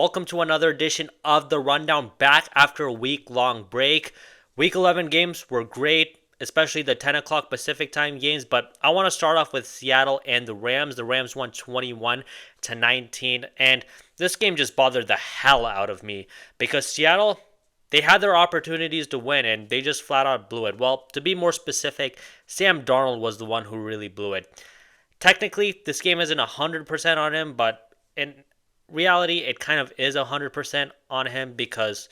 Welcome to another edition of The Rundown, back after a week-long break. Week 11 games were great, especially the 10 o'clock Pacific time games, but I want to start off with Seattle and the Rams. The Rams won 21-19, and this game just bothered the hell out of me because Seattle, they had their opportunities to win, and they just flat out blew it. Well, to be more specific, Sam Darnold was the one who really blew it. Technically, this game isn't 100% on him, but in reality, it kind of is 100% on him because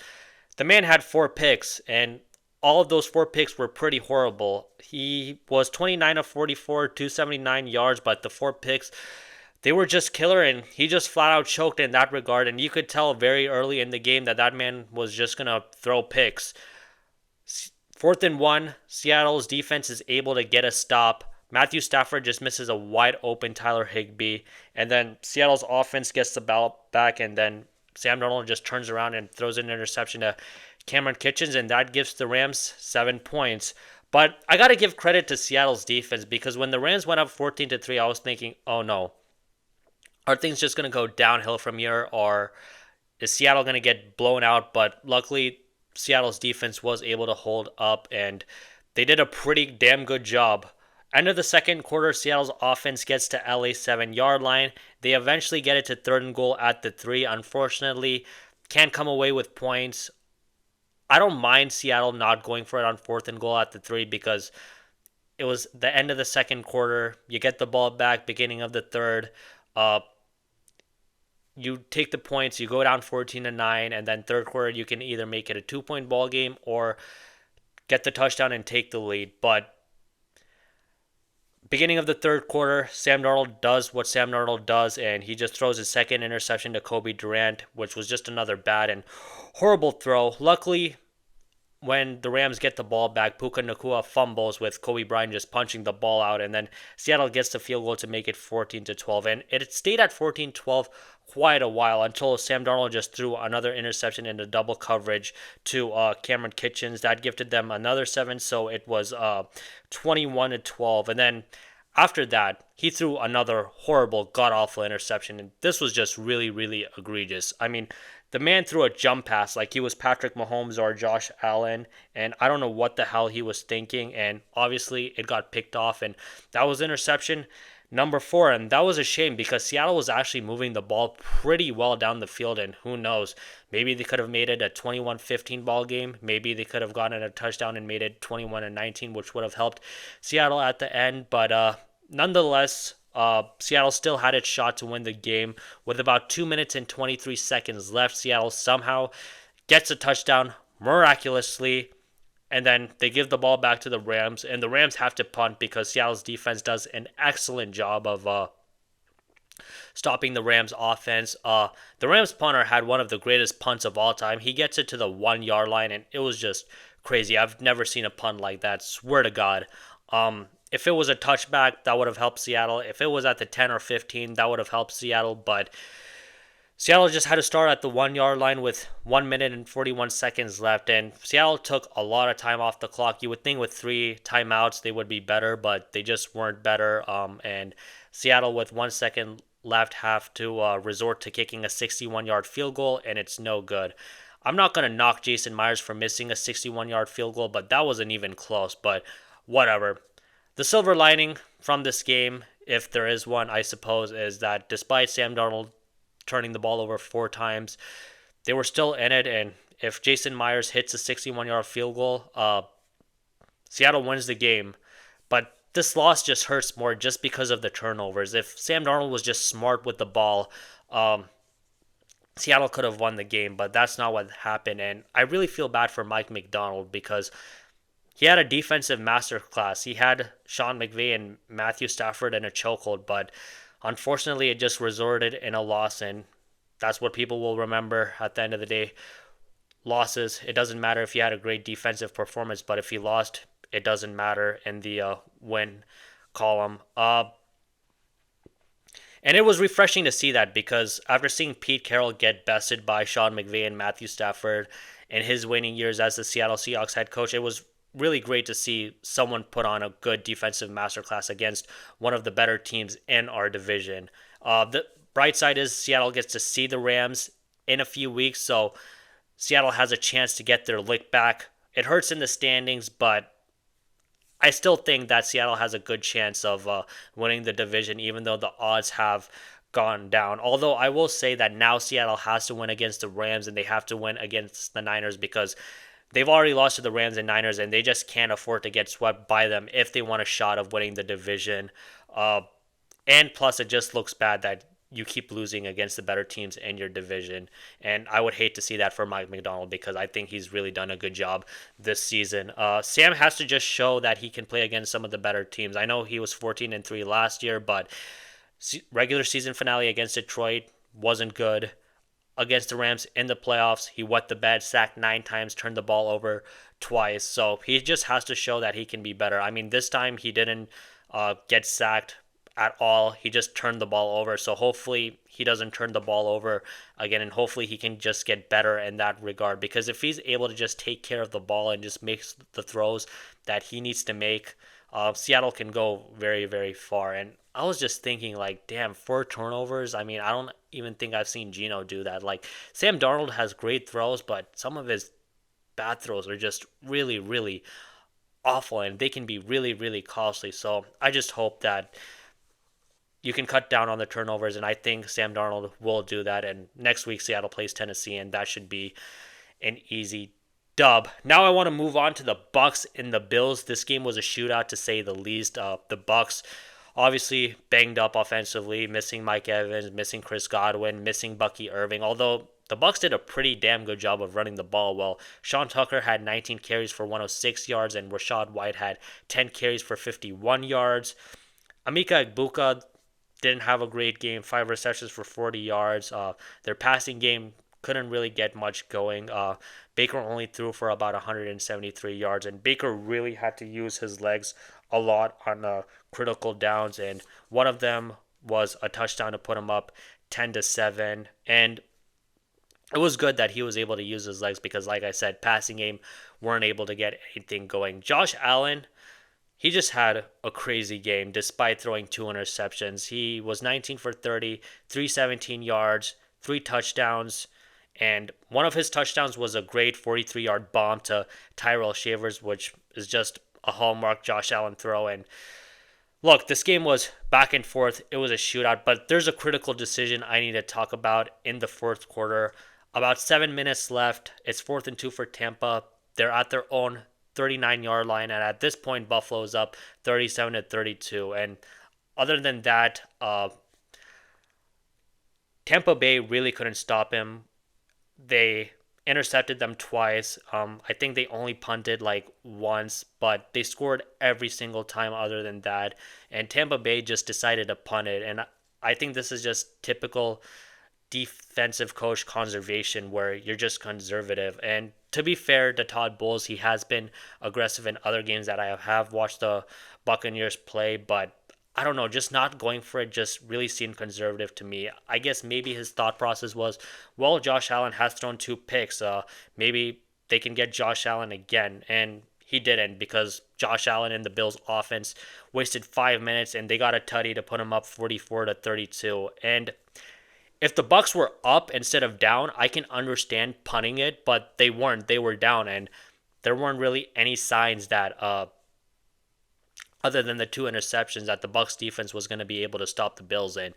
the man had four picks, and all of those four picks were pretty horrible. He was 29 of 44, 279 yards, but the four picks, they were just killer, and he just flat out choked in that regard. And you could tell very early in the game that that man was just going to throw picks. Fourth and one, Seattle's defense is able to get a stop. Matthew Stafford just misses a wide open Tyler Higbee, and then Seattle's offense gets the ball back, and then Sam Darnold just turns around and throws an interception to Cameron Kitchens, and that gives the Rams 7 points. But I got to give credit to Seattle's defense because when the Rams went up 14-3, I was thinking, oh no, are things just going to go downhill from here, or is Seattle going to get blown out? But luckily, Seattle's defense was able to hold up, and they did a pretty damn good job. End of the second quarter, Seattle's offense gets to LA's 7-yard line. They eventually get it to third and goal at the 3. Unfortunately, can't come away with points. I don't mind Seattle not going for it on fourth and goal at the 3 because it was the end of the second quarter. You get the ball back, beginning of the third. You take the points, you go down 14-9, and then third quarter you can either make it a 2-point ball game or get the touchdown and take the lead. But beginning of the third quarter, Sam Darnold does what Sam Darnold does, and he just throws his second interception to Kobe Durant, which was just another bad and horrible throw. Luckily, when the Rams get the ball back, Puka Nacua fumbles with Kobe Bryant just punching the ball out, and then Seattle gets the field goal to make it 14-12, and it stayed at 14-12 quite a while until Sam Darnold just threw another interception into double coverage to Cameron Kitchens. That gifted them another 7, so it was 21-12, and then after that, he threw another horrible, god-awful interception, and this was just really, really egregious. I mean, the man threw a jump pass like he was Patrick Mahomes or Josh Allen, and I don't know what the hell he was thinking, and obviously it got picked off, and that was interception number 4, and that was a shame because Seattle was actually moving the ball pretty well down the field, and who knows, maybe they could have made it a 21-15 ball game, maybe they could have gotten a touchdown and made it 21-19, which would have helped Seattle at the end, but nonetheless, Seattle still had its shot to win the game. With about 2 minutes and 23 seconds left, Seattle somehow gets a touchdown miraculously, and then they give the ball back to the Rams, and the Rams have to punt because Seattle's defense does an excellent job of stopping the Rams offense. The Rams punter had one of the greatest punts of all time. He gets it to the 1-yard line, and it was just crazy. I've never seen a punt like that, swear to God. If it was a touchback, that would have helped Seattle. If it was at the 10 or 15, that would have helped Seattle. But Seattle just had to start at the 1-yard line with 1 minute and 41 seconds left. And Seattle took a lot of time off the clock. You would think with 3 timeouts they would be better, but they just weren't better. And Seattle, with 1 second left, have to resort to kicking a 61-yard field goal, and it's no good. I'm not going to knock Jason Myers for missing a 61-yard field goal, but that wasn't even close. But whatever. The silver lining from this game, if there is one, I suppose, is that despite Sam Darnold turning the ball over 4 times, they were still in it, and if Jason Myers hits a 61-yard field goal, Seattle wins the game. But this loss just hurts more just because of the turnovers. If Sam Darnold was just smart with the ball, Seattle could have won the game, but that's not what happened, and I really feel bad for Mike Macdonald because he had a defensive masterclass. He had Sean McVay and Matthew Stafford in a chokehold, but unfortunately it just resulted in a loss, and that's what people will remember at the end of the day. Losses, it doesn't matter if you had a great defensive performance, but if you lost, it doesn't matter in the win column. And it was refreshing to see that because after seeing Pete Carroll get bested by Sean McVay and Matthew Stafford in his waning years as the Seattle Seahawks head coach, it was really great to see someone put on a good defensive masterclass against one of the better teams in our division. The bright side is Seattle gets to see the Rams in a few weeks, so Seattle has a chance to get their lick back. It hurts in the standings, but I still think that Seattle has a good chance of winning the division, even though the odds have gone down. Although I will say that now Seattle has to win against the Rams and they have to win against the Niners because they've already lost to the Rams and Niners, and they just can't afford to get swept by them if they want a shot of winning the division. Uh, and plus, it just looks bad that you keep losing against the better teams in your division. And I would hate to see that for Mike McDonald because I think he's really done a good job this season. Sam has to just show that he can play against some of the better teams. I know he was 14-3 last year, but regular season finale against Detroit wasn't good. Against the Rams in the playoffs, he wet the bed, sacked 9 times, turned the ball over twice. So he just has to show that he can be better. I mean, this time he didn't get sacked at all. He just turned the ball over. So hopefully he doesn't turn the ball over again, and hopefully he can just get better in that regard. Because if he's able to just take care of the ball and just makes the throws that he needs to make, Seattle can go very, very far. And I was just thinking, like, damn, 4 turnovers. I mean, I don't even think I've seen Geno do that. Like, Sam Darnold has great throws, but some of his bad throws are just really, really awful, and they can be really, really costly. So I just hope that you can cut down on the turnovers, and I think Sam Darnold will do that. And next week, Seattle plays Tennessee, and that should be an easy dub. Now I want to move on to the Bucs and the Bills. This game was a shootout to say the least. The Bucs obviously banged up offensively, missing Mike Evans, missing Chris Godwin, missing Bucky Irving. Although the Bucs did a pretty damn good job of running the ball well. Sean Tucker had 19 carries for 106 yards, and Rashad White had 10 carries for 51 yards. Emeka Egbuka didn't have a great game, 5 receptions for 40 yards. Their passing game couldn't really get much going. Baker only threw for about 173 yards, and Baker really had to use his legs a lot on critical downs, and one of them was a touchdown to put him up 10-7. And it was good that he was able to use his legs because, like I said, passing game weren't able to get anything going. Josh Allen, he just had a crazy game despite throwing 2 interceptions. He was 19 for 30, 317 yards, 3 touchdowns, and one of his touchdowns was a great 43-yard bomb to Tyrell Shavers, which is just a hallmark Josh Allen throw. And look, this game was back and forth. It was a shootout, but there's a critical decision I need to talk about in the fourth quarter. About 7 minutes left. It's 4th and 2 for Tampa. They're at their own 39-yard line, and at this point, Buffalo's up 37-32. And other than that, Tampa Bay really couldn't stop him. They intercepted them twice. I think they only punted like once, but they scored every single time other than that. And Tampa Bay just decided to punt it. And I think this is just typical defensive coach conservation where you're just conservative. And to be fair to Todd Bowles, he has been aggressive in other games that I have watched the Buccaneers play, but I don't know, just not going for it just really seemed conservative to me. I guess maybe his thought process was, well, Josh Allen has thrown 2 picks. Maybe they can get Josh Allen again. And he didn't because Josh Allen and the Bills offense wasted 5 minutes and they got a tutty to put him up 44-32. And if the Bucs were up instead of down, I can understand punting it, but they weren't. They were down, and there weren't really any signs that other than the 2 interceptions that the Bucs defense was going to be able to stop the Bills, and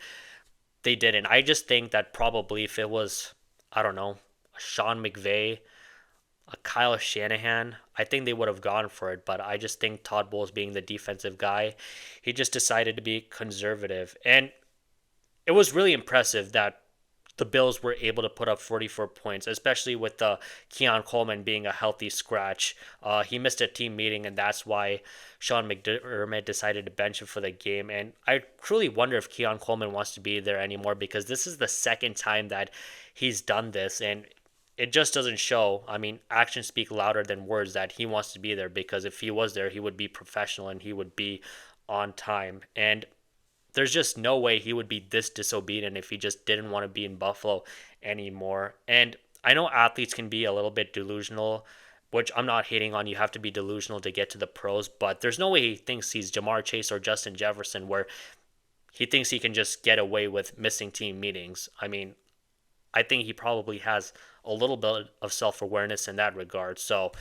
they didn't. I just think that probably if it was, I don't know, a Sean McVay, a Kyle Shanahan, I think they would have gone for it, but I just think Todd Bowles, being the defensive guy, he just decided to be conservative. And it was really impressive that the Bills were able to put up 44 points, especially with Keon Coleman being a healthy scratch. He missed a team meeting, and that's why Sean McDermott decided to bench him for the game. And I truly wonder if Keon Coleman wants to be there anymore because this is the second time that he's done this, and it just doesn't show. I mean, actions speak louder than words that he wants to be there, because if he was there, he would be professional and he would be on time. And there's just no way he would be this disobedient if he just didn't want to be in Buffalo anymore. And I know athletes can be a little bit delusional, which I'm not hating on. You have to be delusional to get to the pros, but there's no way he thinks he's Jamar Chase or Justin Jefferson where he thinks he can just get away with missing team meetings. I mean, I think he probably has a little bit of self awareness in that regard. So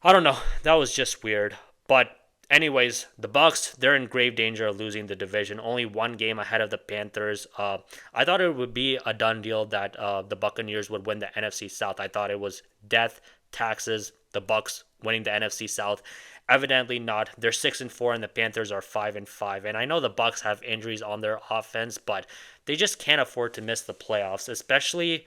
I don't know. That was just weird. But anyways, the Bucs, they're in grave danger of losing the division. Only one game ahead of the Panthers. I thought it would be a done deal that the Buccaneers would win the NFC South. I thought it was death, taxes, the Bucs winning the NFC South. Evidently not. They're 6-4 and the Panthers are 5-5. And I know the Bucs have injuries on their offense, but they just can't afford to miss the playoffs, especially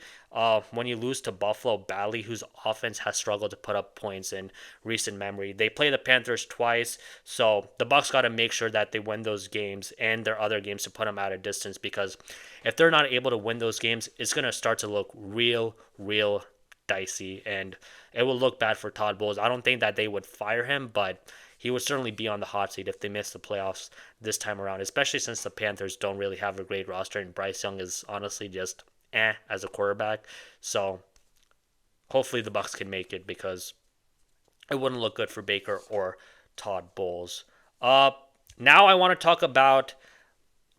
when you lose to Buffalo badly, whose offense has struggled to put up points in recent memory. They play the Panthers twice, so the Bucs got to make sure that they win those games and their other games to put them at a distance, because if they're not able to win those games, it's going to start to look real dicey, and it will look bad for Todd Bowles. I don't think that they would fire him, but he would certainly be on the hot seat if they miss the playoffs this time around, especially since the Panthers don't really have a great roster and Bryce Young is honestly just as a quarterback. So hopefully the Bucs can make it, because it wouldn't look good for Baker or Todd Bowles. Uh, Now I want to talk about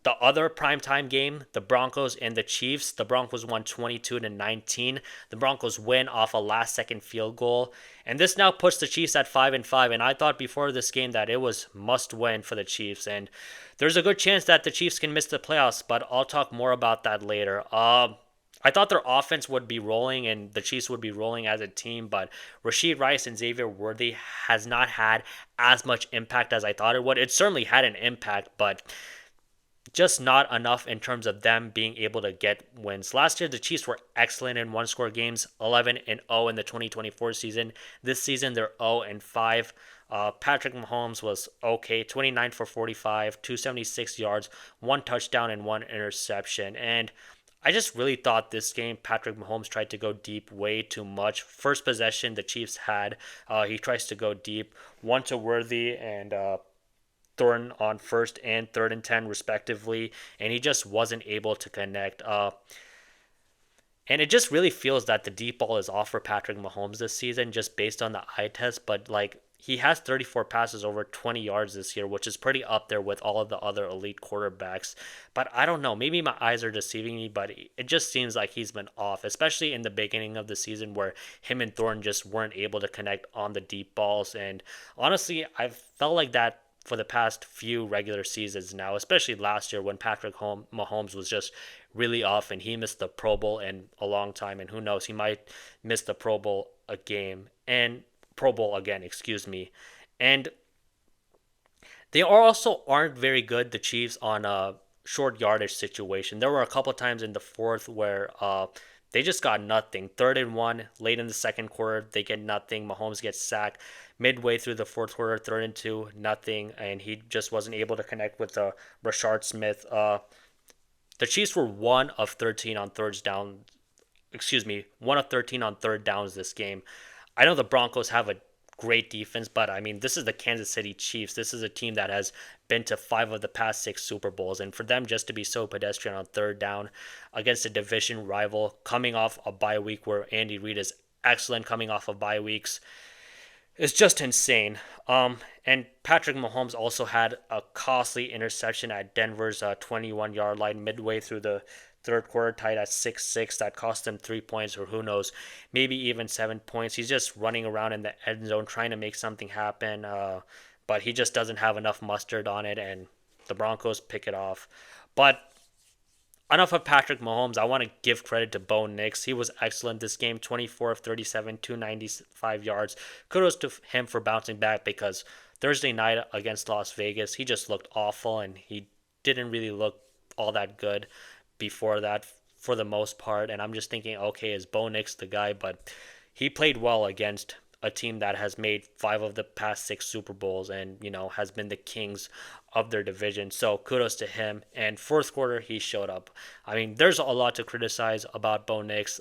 the other primetime game, the Broncos and the Chiefs. The Broncos won 22-19. The Broncos win off a last-second field goal, and this now puts the Chiefs at 5-5. And I thought before this game that it was must-win for the Chiefs, and there's a good chance that the Chiefs can miss the playoffs. But I'll talk more about that later. I thought their offense would be rolling and the Chiefs would be rolling as a team, but Rashid Rice and Xavier Worthy has not had as much impact as I thought it would. It certainly had an impact, but just not enough in terms of them being able to get wins. Last year, the Chiefs were excellent in one-score games, 11-0 in the 2024 season. This season, they're 0-5. Patrick Mahomes was okay, 29 for 45, 276 yards, one touchdown and one interception. And I just really thought this game, Patrick Mahomes tried to go deep way too much. First possession the Chiefs had, he tries to go deep, one to Worthy and Thornton on first and third and 10 respectively, and he just wasn't able to connect. And it just really feels that the deep ball is off for Patrick Mahomes this season, just based on the eye test. But like, he has 34 passes over 20 yards this year, which is pretty up there with all of the other elite quarterbacks. But I don't know, maybe my eyes are deceiving me, but it just seems like he's been off, especially in the beginning of the season where him and Thornton just weren't able to connect on the deep balls. And honestly, I've felt like that for the past few regular seasons now, especially last year when Patrick Mahomes was just really off and he missed the Pro Bowl in a long time, and who knows, he might miss the Pro Bowl again, excuse me. And they also aren't very good, the Chiefs, on a short yardage situation. There were a couple times in the fourth where they just got nothing. 3rd and 1, late in the second quarter, they get nothing. Mahomes gets sacked. Midway through the fourth quarter, 3rd and 2, nothing, and he just wasn't able to connect with Rashard Smith. The Chiefs were 1 of 13 on thirds down. Excuse me, 1 of 13 on third downs this game. I know the Broncos have a great defense, but I mean, this is the Kansas City Chiefs. This is a team that has been to 5 of the past 6 Super Bowls, and for them just to be so pedestrian on third down against a division rival, coming off a bye week where Andy Reid is excellent coming off of bye weeks, is just insane. And Patrick Mahomes also had a costly interception at Denver's 21-yard line midway through the third quarter, tied at 6-6. That cost him 3 points, or who knows, maybe even 7 points. He's just running around in the end zone trying to make something happen, but he just doesn't have enough mustard on it, and the Broncos pick it off. But enough of Patrick Mahomes. I want to give credit to Bo Nix. He was excellent this game, 24 of 37, 295 yards. Kudos to him for bouncing back, because Thursday night against Las Vegas, he just looked awful, and he didn't really look all that good before that for the most part. And I'm just thinking, okay, is Bo Nix the guy? But he played well against a team that has made 5 of the past 6 Super Bowls and, has been the kings of their division. So kudos to him. And fourth quarter, he showed up. I mean, there's a lot to criticize about Bo Nix.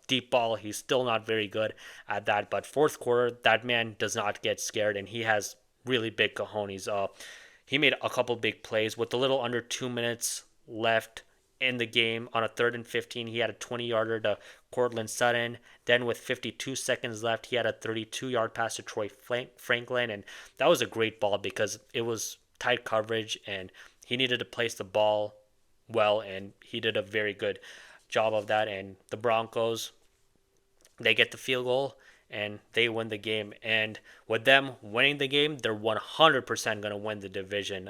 Deep ball, he's still not very good at that. But fourth quarter, that man does not get scared, and he has really big cojones. He made a couple big plays with a little under 2 minutes left in the game. On a 3rd and 15, he had a 20-yarder to Cortland Sutton. Then with 52 seconds left, he had a 32-yard pass to Troy Franklin, and that was a great ball because it was tight coverage and he needed to place the ball well, and he did a very good job of that. And the Broncos, they get the field goal and they win the game. And with them winning the game, they're 100% going to win the division.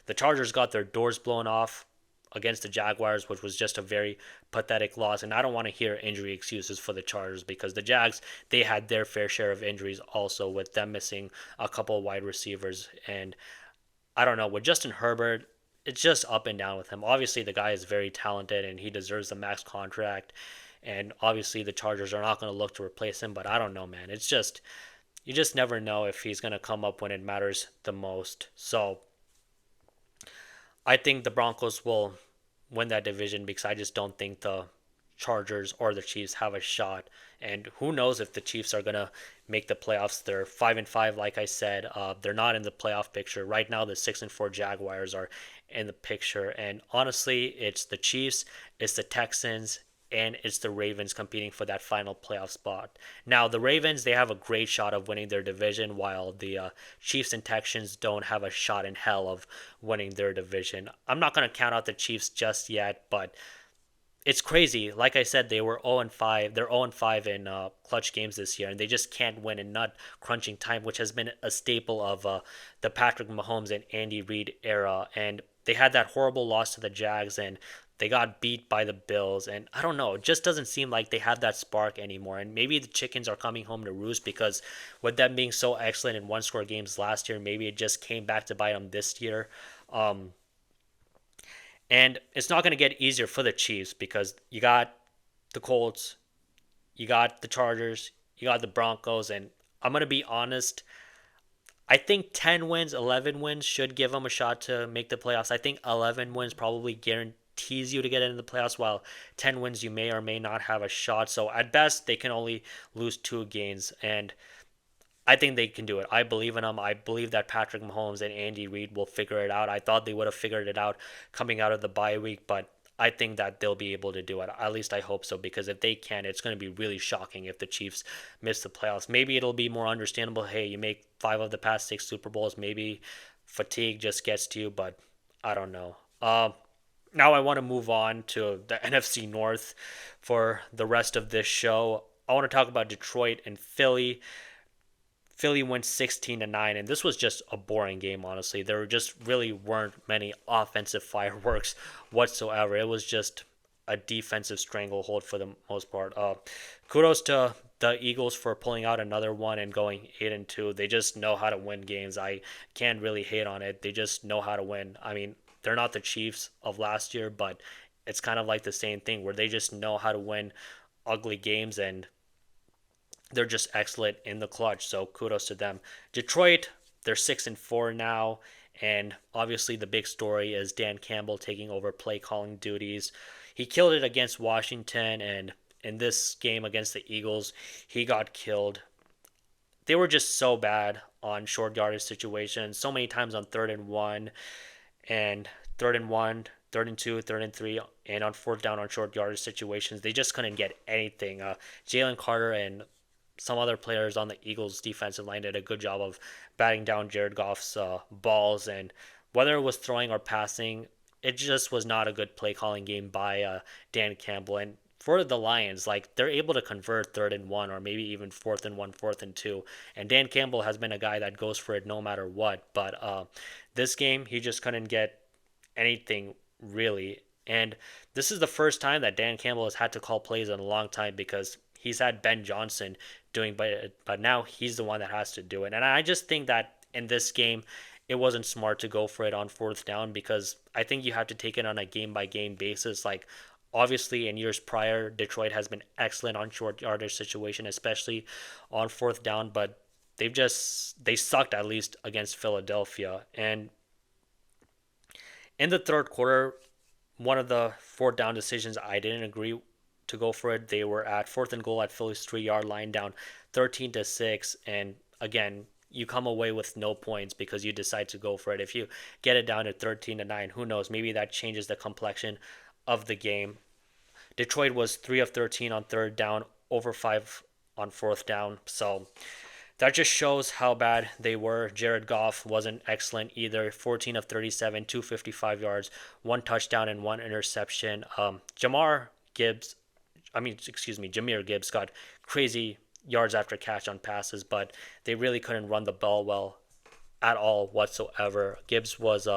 The Chargers got their doors blown off against the Jaguars, which was just a very pathetic loss. And I don't want to hear injury excuses for the Chargers because the Jags, they had their fair share of injuries also, with them missing a couple of wide receivers. And I don't know, with Justin Herbert, it's just up and down with him. Obviously, the guy is very talented and he deserves the max contract. And obviously, the Chargers are not going to look to replace him. But I don't know, man. It's just, you just never know if he's going to come up when it matters the most. So I think the Broncos will win that division because I just don't think the Chargers or the Chiefs have a shot. And who knows if the Chiefs are gonna make the playoffs? They're 5-5, like I said. They're not in the playoff picture right now. The 6-4 Jaguars are in the picture, and honestly, it's the Chiefs, it's the Texans, and it's the Ravens competing for that final playoff spot. Now, the Ravens, they have a great shot of winning their division, while the Chiefs and Texans don't have a shot in hell of winning their division. I'm not going to count out the Chiefs just yet, but it's crazy. Like I said, they were 0-5. They're 0-5 in clutch games this year, and they just can't win in nut crunching time, which has been a staple of the Patrick Mahomes and Andy Reid era. And they had that horrible loss to the Jags, and they got beat by the Bills. And I don't know, it just doesn't seem like they have that spark anymore. And maybe the chickens are coming home to roost because with them being so excellent in one-score games last year, maybe it just came back to bite them this year. And it's not going to get easier for the Chiefs because you got the Colts, you got the Chargers, you got the Broncos, and I'm going to be honest. I think 10 wins, 11 wins should give them a shot to make the playoffs. I think 11 wins probably guarantees you to get into the playoffs, while 10 wins you may or may not have a shot. So at best, they can only lose 2 games. And I think they can do it. I believe in them. I believe that Patrick Mahomes and Andy Reid will figure it out. I thought they would have figured it out coming out of the bye week, but I think that they'll be able to do it. At least I hope so, because if they can, it's going to be really shocking if the Chiefs miss the playoffs. Maybe it'll be more understandable. Hey, you make 5 of the past 6 Super Bowls. Maybe fatigue just gets to you, but I don't know. Now I want to move on to the NFC North for the rest of this show. I want to talk about Detroit and Philly. Philly went 16-9, and this was just a boring game, honestly. There just really weren't many offensive fireworks whatsoever. It was just a defensive stranglehold for the most part. Kudos to the Eagles for pulling out another one and going 8-2. They just know how to win games. I can't really hate on it. They just know how to win. I mean, they're not the Chiefs of last year, but it's kind of like the same thing where they just know how to win ugly games, and they're just excellent in the clutch. So kudos to them. Detroit, they're 6-4 now, and obviously the big story is Dan Campbell taking over play calling duties. He killed it against Washington, and in this game against the Eagles, he got killed. They were just so bad on short yardage situations, so many times on 3rd and 1 and 3rd and 1, 3rd and 2, 3rd and 3, and on 4th down on short yardage situations. They just couldn't get anything. Jalen Carter and some other players on the Eagles defensive line did a good job of batting down Jared Goff's balls, and whether it was throwing or passing, it just was not a good play calling game by Dan Campbell. And for the Lions, like, they're able to convert 3rd and 1 or maybe even 4th and 1, 4th and 2, and Dan Campbell has been a guy that goes for it no matter what. But this game, he just couldn't get anything really. And this is the first time that Dan Campbell has had to call plays in a long time, because he's had Ben Johnson doing, but now he's the one that has to do it. And I just think that in this game, it wasn't smart to go for it on 4th down, because I think you have to take it on a game by game basis. Like, obviously in years prior, Detroit has been excellent on short yardage situation, especially on 4th down, but they sucked at least against Philadelphia. And in the 3rd quarter, one of the 4th down decisions I didn't agree to go for it. They were at 4th and goal at Philly's 3-yard line, down 13-6, and again, you come away with no points because you decide to go for it. If you get it down to 13-9, who knows? Maybe that changes the complexion of the game. Detroit was 3 of 13 on 3rd down, over 5 on 4th down. So that just shows how bad they were. Jared Goff wasn't excellent either. 14 of 37, 255 yards, 1 touchdown and 1 interception. Jamar Gibbs, Jahmyr Gibbs got crazy yards after catch on passes, but they really couldn't run the ball well at all whatsoever. Gibbs was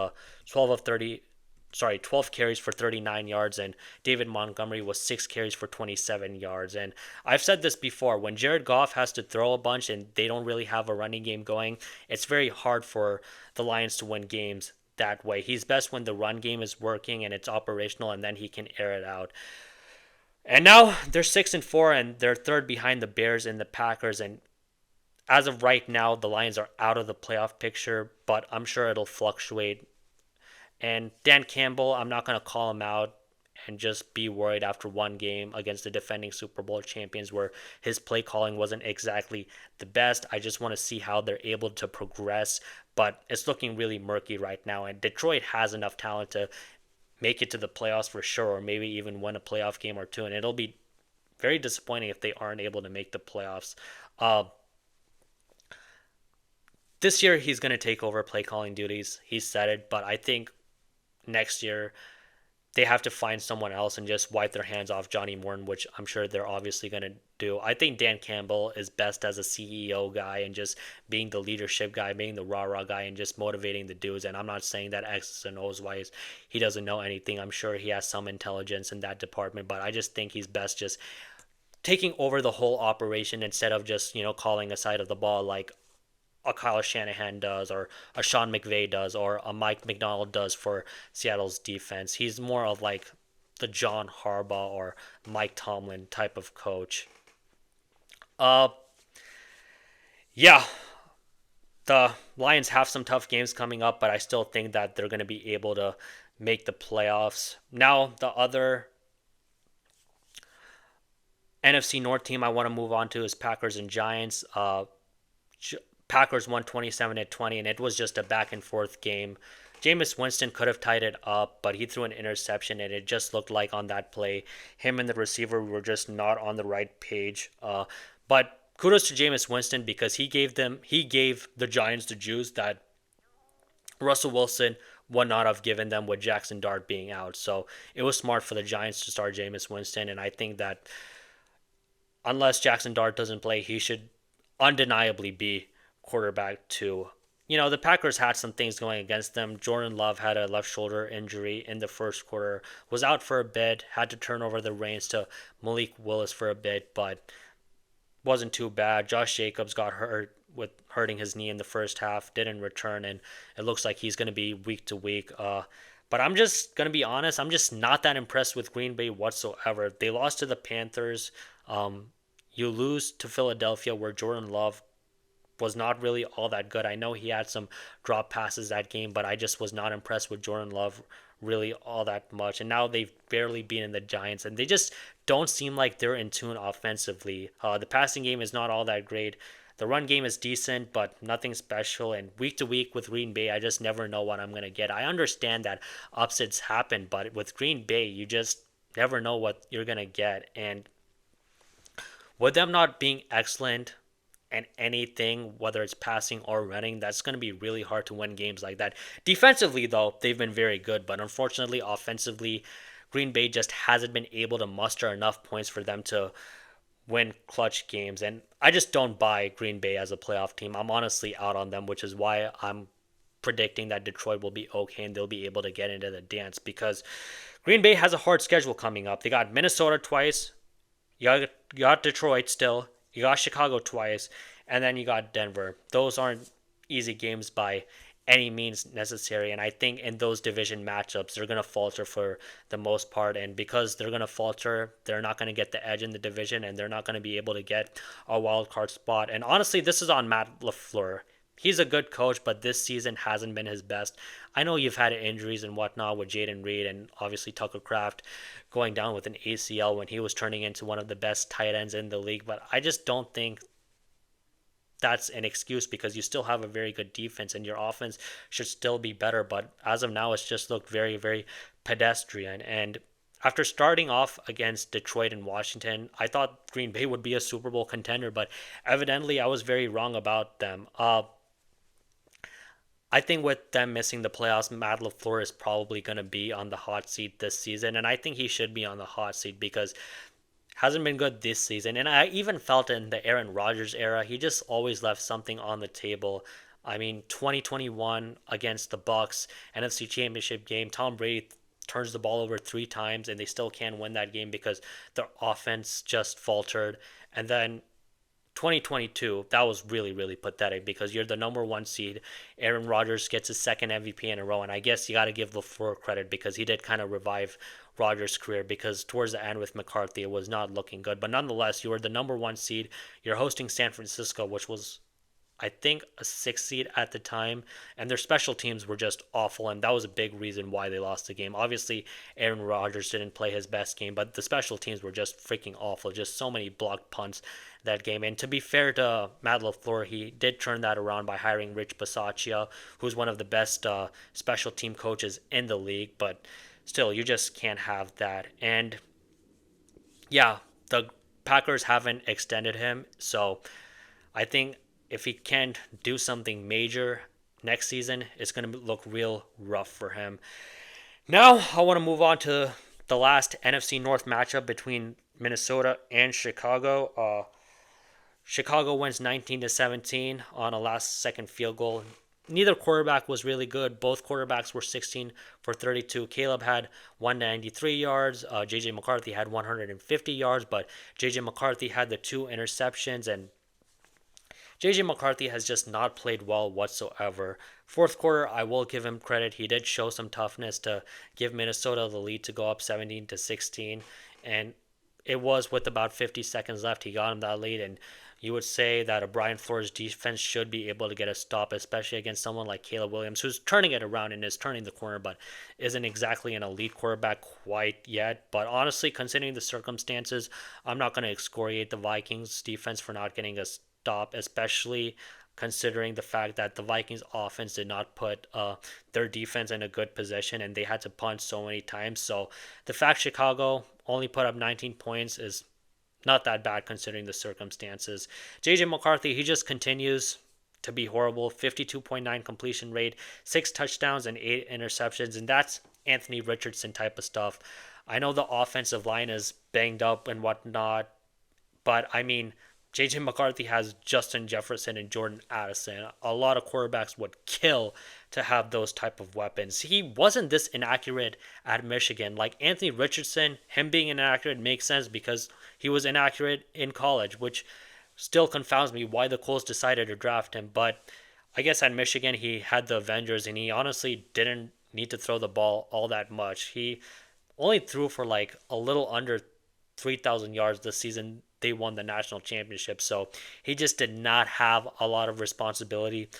12 of 30, 12 carries for 39 yards, and David Montgomery was 6 carries for 27 yards. And I've said this before, when Jared Goff has to throw a bunch and they don't really have a running game going, it's very hard for the Lions to win games that way. He's best when the run game is working and it's operational, and then he can air it out. And now they're 6-4, and they're third behind the Bears and the Packers. And as of right now, the Lions are out of the playoff picture, but I'm sure it'll fluctuate. And Dan Campbell, I'm not going to call him out and just be worried after one game against the defending Super Bowl champions where his play calling wasn't exactly the best. I just want to see how they're able to progress, but it's looking really murky right now. And Detroit has enough talent to make it to the playoffs for sure, or maybe even win a playoff game or two. And it'll be very disappointing if they aren't able to make the playoffs. This year, he's going to take over play calling duties. He said it, but I think next year they have to find someone else and just wipe their hands off Johnny Morton, which I'm sure they're obviously going to do. I think Dan Campbell is best as a CEO guy and just being the leadership guy, being the rah-rah guy, and just motivating the dudes. And I'm not saying that X's and O's wise he doesn't know anything. I'm sure he has some intelligence in that department, but I just think he's best just taking over the whole operation instead of just, calling a side of the ball like a Kyle Shanahan does, or a Sean McVay does, or a Mike McDonald does for Seattle's defense. He's more of like the John Harbaugh or Mike Tomlin type of coach. Yeah, the Lions have some tough games coming up, but I still think that they're going to be able to make the playoffs. Now, the other NFC North team I want to move on to is Packers and Giants. Packers won 27-20, and it was just a back and forth game. Jameis Winston could have tied it up, but he threw an interception, and it just looked like on that play, him and the receiver were just not on the right page. But kudos to Jameis Winston because he gave the Giants the juice that Russell Wilson would not have given them with Jackson Dart being out. So it was smart for the Giants to start Jameis Winston, and I think that unless Jackson Dart doesn't play, he should undeniably be quarterback too. The Packers had some things going against them. Jordan Love had a left shoulder injury in the first quarter, was out for a bit, had to turn over the reins to Malik Willis for a bit, but wasn't too bad. Josh Jacobs got hurt with hurting his knee in the first half, didn't return, and it looks like he's going to be week to week. But I'm just going to be honest, I'm just not that impressed with Green Bay whatsoever. They lost to the Panthers. You lose to Philadelphia where Jordan Love was not really all that good. I know he had some drop passes that game, but I just was not impressed with Jordan Love really all that much. And now they've barely beaten the Giants, and they just don't seem like they're in tune offensively. The passing game is not all that great. The run game is decent, but nothing special. And week to week with Green Bay, I just never know what I'm going to get. I understand that upsets happen, but with Green Bay, you just never know what you're going to get. And with them not being excellent and anything, whether it's passing or running, that's going to be really hard to win games like that. Defensively, though, they've been very good, but unfortunately, offensively, Green Bay just hasn't been able to muster enough points for them to win clutch games. And I just don't buy Green Bay as a playoff team. I'm honestly out on them, which is why I'm predicting that Detroit will be okay and they'll be able to get into the dance, because Green Bay has a hard schedule coming up. They got Minnesota twice, you got Detroit still, you got Chicago twice, and then you got Denver. Those aren't easy games by any means necessary, and I think in those division matchups, they're going to falter for the most part, and because they're going to falter, they're not going to get the edge in the division, and they're not going to be able to get a wild card spot. And honestly, this is on Matt LaFleur. He's a good coach, but this season hasn't been his best. I know you've had injuries and whatnot with Jaden Reed and obviously Tucker Kraft going down with an ACL when he was turning into one of the best tight ends in the league, but I just don't think that's an excuse because you still have a very good defense and your offense should still be better. But as of now, it's just looked very, very pedestrian. And after starting off against Detroit and Washington, I thought Green Bay would be a Super Bowl contender, but evidently I was very wrong about them. I think with them missing the playoffs, Matt LaFleur is probably going to be on the hot seat this season, and I think he should be on the hot seat because hasn't been good this season. And I even felt in the Aaron Rodgers era, he just always left something on the table. I mean, 2021 against the Bucs NFC Championship game, Tom Brady turns the ball over 3 times and they still can't win that game because their offense just faltered. And then 2022, that was really, really pathetic because you're the number one seed. Aaron Rodgers gets his second MVP in a row, and I guess you got to give LaFleur credit because he did kind of revive Rodgers' career because towards the end with McCarthy, it was not looking good. But nonetheless, you were the number one seed. You're hosting San Francisco, which was I think a 6 seed at the time, and their special teams were just awful, and that was a big reason why they lost the game. Obviously, Aaron Rodgers didn't play his best game, but the special teams were just freaking awful. Just so many blocked punts that game. And to be fair to Matt LaFleur, he did turn that around by hiring Rich Bisaccia, who's one of the best special team coaches in the league. But still, you just can't have that. And yeah, the Packers haven't extended him, so I think if he can't do something major next season, it's going to look real rough for him. Now, I want to move on to the last NFC North matchup between Minnesota and Chicago. Chicago wins 19 to 17 on a last second field goal. Neither quarterback was really good. Both quarterbacks were 16 for 32. Caleb had 193 yards. JJ McCarthy had 150 yards, but JJ McCarthy had the 2 interceptions, and JJ McCarthy has just not played well whatsoever. Fourth quarter, I will give him credit. He did show some toughness to give Minnesota the lead to go up 17 to 16, and it was with about 50 seconds left. He got him that lead, and you would say that a Brian Flores defense should be able to get a stop, especially against someone like Caleb Williams, who's turning it around and is turning the corner, but isn't exactly an elite quarterback quite yet. But honestly, considering the circumstances, I'm not going to excoriate the Vikings defense for not getting a stop, especially considering the fact that the Vikings offense did not put their defense in a good position and they had to punch so many times. So the fact Chicago only put up 19 points is not that bad considering the circumstances. JJ McCarthy, he just continues to be horrible. 52.9 completion rate, 6 touchdowns and 8 interceptions, and that's Anthony Richardson type of stuff. I know the offensive line is banged up and whatnot, but I mean, JJ McCarthy has Justin Jefferson and Jordan Addison. A lot of quarterbacks would kill to have those type of weapons. He wasn't this inaccurate at Michigan. Like Anthony Richardson, him being inaccurate makes sense because he was inaccurate in college, which still confounds me why the Colts decided to draft him. But I guess at Michigan he had the Avengers and he honestly didn't need to throw the ball all that much. He only threw for like a little under 3,000 yards this season. They won the national championship. So he just did not have a lot of responsibility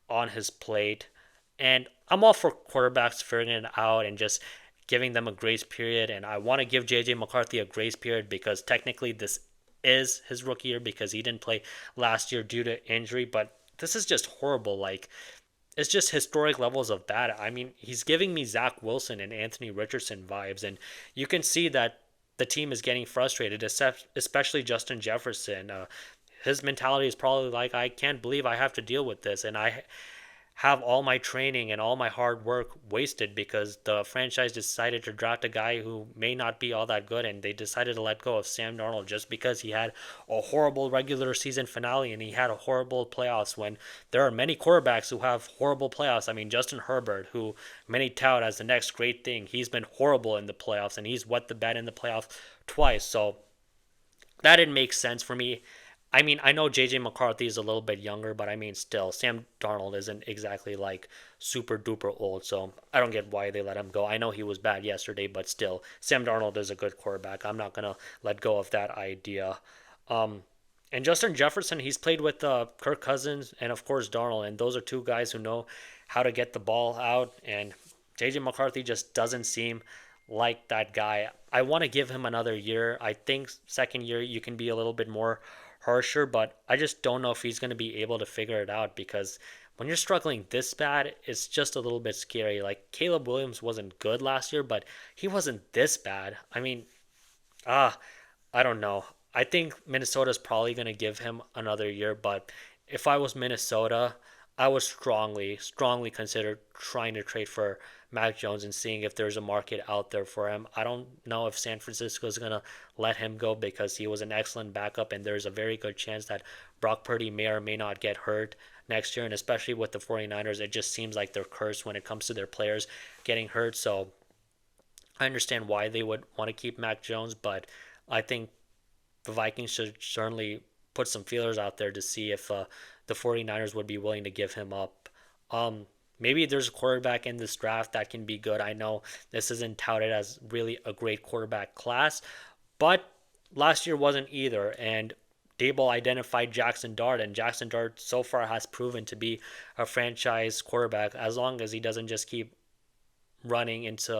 on his plate. And I'm all for quarterbacks figuring it out and just giving them a grace period. And I want to give JJ McCarthy a grace period because technically this is his rookie year because he didn't play last year due to injury. But this is just horrible. Like, it's just historic levels of bad. I mean, he's giving me Zach Wilson and Anthony Richardson vibes. And you can see that the team is getting frustrated, especially Justin Jefferson. His mentality is probably like, I can't believe I have to deal with this, and I have all my training and all my hard work wasted because the franchise decided to draft a guy who may not be all that good, and they decided to let go of Sam Darnold just because he had a horrible regular season finale and he had a horrible playoffs when there are many quarterbacks who have horrible playoffs. I mean, Justin Herbert, who many tout as the next great thing, he's been horrible in the playoffs and he's wet the bed in the playoffs twice. So that didn't make sense for me. I mean, I know JJ McCarthy is a little bit younger, but I mean, still, Sam Darnold isn't exactly like super duper old, so I don't get why they let him go. I know he was bad yesterday, but still, Sam Darnold is a good quarterback. I'm not going to let go of that idea. Um, and Justin Jefferson, he's played with Kirk Cousins and, of course, Darnold, and those are two guys who know how to get the ball out, and JJ McCarthy just doesn't seem like that guy. I want to give him another year. I think second year you can be a little bit more harsher, but I just don't know if he's going to be able to figure it out because when you're struggling this bad, it's just a little bit scary. Like Caleb Williams wasn't good last year, but he wasn't this bad. I mean, ah, I don't know. I think Minnesota's probably going to give him another year, but if I was Minnesota, I would strongly consider trying to trade for Mac Jones and seeing if there's a market out there for him. I don't know if San Francisco is going to let him go because he was an excellent backup, and there's a very good chance that Brock Purdy may or may not get hurt next year. And especially with the 49ers, it just seems like they're cursed when it comes to their players getting hurt. So I understand why they would want to keep Mac Jones, but I think the Vikings should certainly put some feelers out there to see if the 49ers would be willing to give him up. Maybe there's a quarterback in this draft that can be good. I know this isn't touted as really a great quarterback class, but last year wasn't either. And Dable identified Jackson Dart, and Jackson Dart so far has proven to be a franchise quarterback as long as he doesn't just keep running into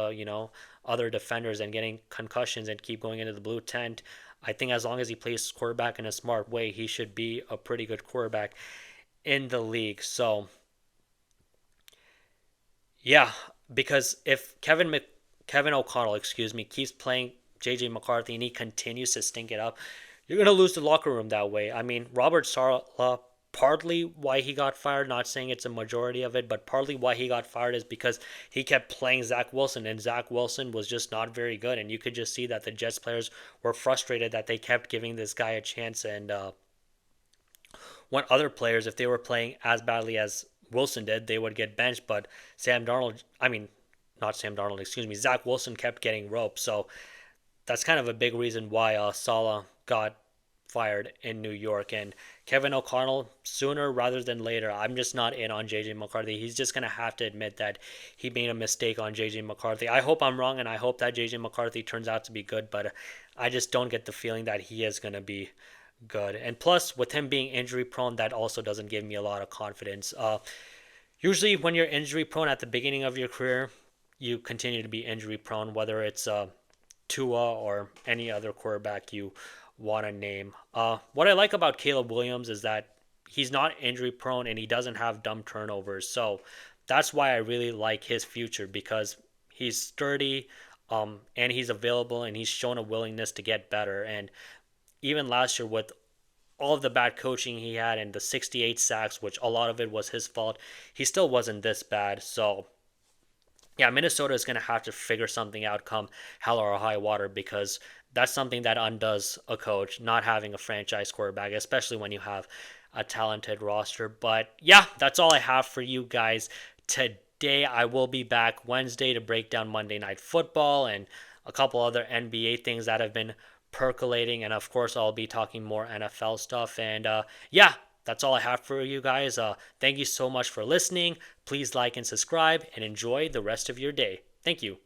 other defenders and getting concussions and keep going into the blue tent. I think as long as he plays quarterback in a smart way, he should be a pretty good quarterback in the league. So yeah, because if Kevin O'Connell, excuse me, keeps playing JJ McCarthy and he continues to stink it up, you're gonna lose the locker room that way. I mean, Robert Saleh, partly why he got fired, not saying it's a majority of it, but partly why he got fired is because he kept playing Zach Wilson, and Zach Wilson was just not very good. And you could just see that the Jets players were frustrated that they kept giving this guy a chance, and want other players, if they were playing as badly as Wilson did, they would get benched. But not Sam Darnold, excuse me, Zach Wilson kept getting roped. So that's kind of a big reason why Saleh got fired in New York. And Kevin O'Connell, sooner rather than later, I'm just not in on JJ McCarthy. He's just going to have to admit that he made a mistake on JJ McCarthy. I hope I'm wrong, and I hope that JJ McCarthy turns out to be good, but I just don't get the feeling that he is going to be good. And plus, with him being injury prone, that also doesn't give me a lot of confidence. Usually, when you're injury prone at the beginning of your career, you continue to be injury prone, whether it's Tua or any other quarterback you want to name. What I like about Caleb Williams is that he's not injury prone and he doesn't have dumb turnovers. So that's why I really like his future, because he's sturdy, and he's available, and he's shown a willingness to get better. And even last year, with all of the bad coaching he had and the 68 sacks, which a lot of it was his fault, he still wasn't this bad. So yeah, Minnesota is going to have to figure something out come hell or high water, because that's something that undoes a coach, not having a franchise quarterback, especially when you have a talented roster. But yeah, that's all I have for you guys today. I will be back Wednesday to break down Monday Night Football and a couple other NBA things that have been percolating. And of course, I'll be talking more NFL stuff. And yeah, that's all I have for you guys. Thank you so much for listening. Please like and subscribe and enjoy the rest of your day. Thank you.